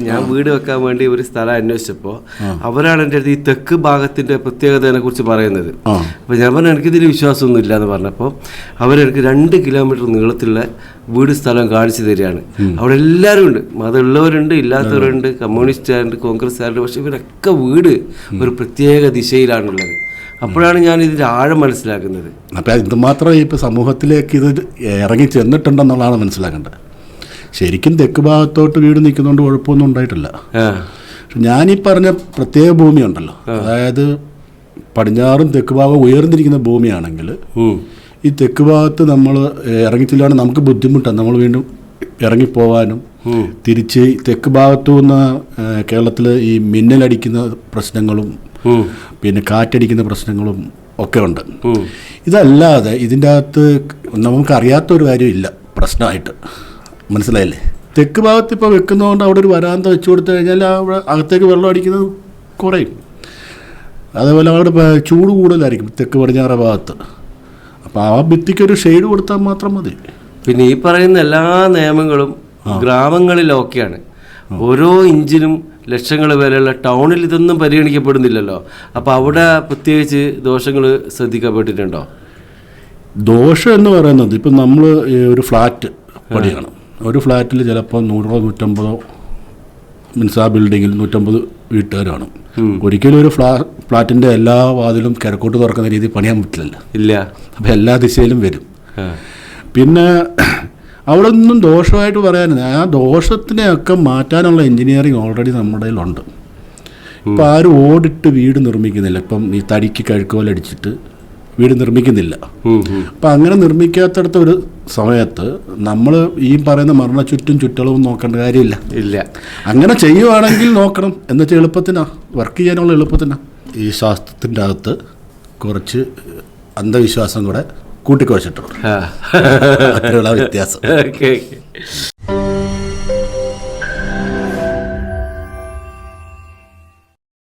ഞാൻ വീട് വെക്കാൻ വേണ്ടി ഒരു സ്ഥലം അന്വേഷിച്ചപ്പോൾ അവരാണ് എൻ്റെ അടുത്ത് ഈ തെക്ക് ഭാഗത്തിൻ്റെ പ്രത്യേകതയെ കുറിച്ച് പറയുന്നത്. അപ്പോൾ ഞാൻ പറഞ്ഞു എനിക്കിതിൽ വിശ്വാസമൊന്നും ഇല്ല എന്ന് പറഞ്ഞപ്പോൾ അവരെനിക്ക് 2 കിലോമീറ്റർ നീളത്തിലുള്ള വീട് സ്ഥലം കാണിച്ചു തരികയാണ്. അവിടെ എല്ലാവരും ഉണ്ട്, മതമുള്ളവരുണ്ട്, ഇല്ലാത്തവരുണ്ട്, കമ്മ്യൂണിസ്റ്റുകാരുണ്ട്, കോൺഗ്രസ്സുകാരുണ്ട്. പക്ഷെ ഇവരൊക്കെ വീട് ഒരു പ്രത്യേക ദിശയിലാണുള്ളത്. അപ്പോഴാണ് ഞാൻ ഇതിൻ്റെ ആഴം മനസ്സിലാക്കുന്നത്. അപ്പോൾ എന്തുമാത്രം ഇപ്പോൾ സമൂഹത്തിലേക്ക് ഇത് ഇറങ്ങി ചെന്നിട്ടുണ്ടെന്നുള്ളതാണ് മനസ്സിലാക്കേണ്ടത്. ശരിക്കും തെക്ക് ഭാഗത്തോട്ട് വീട് നിൽക്കുന്നതുകൊണ്ട് കുഴപ്പമൊന്നും ഉണ്ടായിട്ടില്ല. ഞാനീ പറഞ്ഞ പ്രത്യേക ഭൂമിയുണ്ടല്ലോ, അതായത് പടിഞ്ഞാറും തെക്ക് ഭാഗം ഉയർന്നിരിക്കുന്ന ഭൂമിയാണെങ്കിൽ ഈ തെക്ക് ഭാഗത്ത് നമ്മൾ ഇറങ്ങിച്ചില്ലാണ് നമുക്ക് ബുദ്ധിമുട്ടാണ്. നമ്മൾ വീണ്ടും ഇറങ്ങിപ്പോവാനും തിരിച്ച് തെക്ക് ഭാഗത്തു നിന്ന് കേരളത്തിൽ ഈ മിന്നലടിക്കുന്ന പ്രശ്നങ്ങളും പിന്നെ കാറ്റടിക്കുന്ന പ്രശ്നങ്ങളും ഒക്കെ ഉണ്ട്. ഇതല്ലാതെ ഇതിൻ്റെ അകത്ത് നമുക്കറിയാത്തൊരു കാര്യമില്ല പ്രശ്നമായിട്ട്. മനസ്സിലായില്ലേ? തെക്ക് ഭാഗത്ത് ഇപ്പോൾ വെക്കുന്നതുകൊണ്ട് അവിടെ ഒരു വരാന്ത വെച്ച് കൊടുത്തു കഴിഞ്ഞാൽ അവിടെ അകത്തേക്ക് വെള്ളം അടിക്കുന്നത് കുറയും. അതേപോലെ അവിടെ ചൂട് കൂടുതലായിരിക്കും തെക്ക് പടിഞ്ഞാറ് ഭാഗത്ത്. അപ്പോൾ ആ ഭിത്തിക്കൊരു ഷെയ്ഡ് കൊടുത്താൽ മാത്രം മതി. പിന്നെ ഈ പറയുന്ന എല്ലാ നിയമങ്ങളും ഗ്രാമങ്ങളിലൊക്കെയാണ്. ഓരോ ഇഞ്ചിനും ലക്ഷങ്ങൾ വിലയുള്ള ടൗണിൽ ഇതൊന്നും പരിഗണിക്കപ്പെടുന്നില്ലല്ലോ. അപ്പോൾ അവിടെ പ്രത്യേകിച്ച് ദോഷങ്ങൾ ശ്രദ്ധിക്കപ്പെട്ടിട്ടുണ്ടോ? ദോഷം എന്ന് പറയുന്നത് ഇപ്പം നമ്മൾ ഒരു ഫ്ലാറ്റ് പണിയാണ്. ഒരു ഫ്ലാറ്റിൽ ചിലപ്പോൾ 100-150 മീൻസ് ആ ബിൽഡിങ്ങിൽ 150 വീട്ടുകാരാണ്. ഒരിക്കലും ഒരു ഫ്ലാറ്റിൻ്റെ എല്ലാ വാതിലും കിഴക്കോട്ട് തുറക്കുന്ന രീതിയിൽ പണിയാൻ പറ്റില്ലല്ലോ. ഇല്ല. അപ്പോൾ എല്ലാ ദിശയിലും വരും. പിന്നെ അവിടെ ഒന്നും ദോഷമായിട്ട് പറയാനില്ല. ആ ദോഷത്തിനെയൊക്കെ മാറ്റാനുള്ള എൻജിനീയറിങ് ഓൾറെഡി നമ്മുടെ കയ്യിലുണ്ട്. ഇപ്പം ആരും ഓടിട്ട് വീട് നിർമ്മിക്കുന്നില്ല. ഇപ്പം ഈ തടിക്ക് കഴുക്കോലടിച്ചിട്ട് വീട് നിർമ്മിക്കുന്നില്ല. അപ്പം അങ്ങനെ നിർമ്മിക്കാത്തടത്ത ഒരു സമയത്ത് നമ്മൾ ഈ പറയുന്ന ചുറ്റളവും നോക്കേണ്ട കാര്യമില്ല. ഇല്ല. അങ്ങനെ ചെയ്യുവാണെങ്കിൽ നോക്കണം. എന്നുവെച്ചാൽ എളുപ്പത്തിനാണ്, വർക്ക് ചെയ്യാനുള്ള എളുപ്പത്തിനാണ്. ഈ ശാസ്ത്രത്തിൻ്റെ അകത്ത് കുറച്ച് അന്ധവിശ്വാസം കൂടെ കൂട്ടിക്കുഴച്ചിട്ടുണ്ട്. അതിനുള്ള വ്യത്യാസം.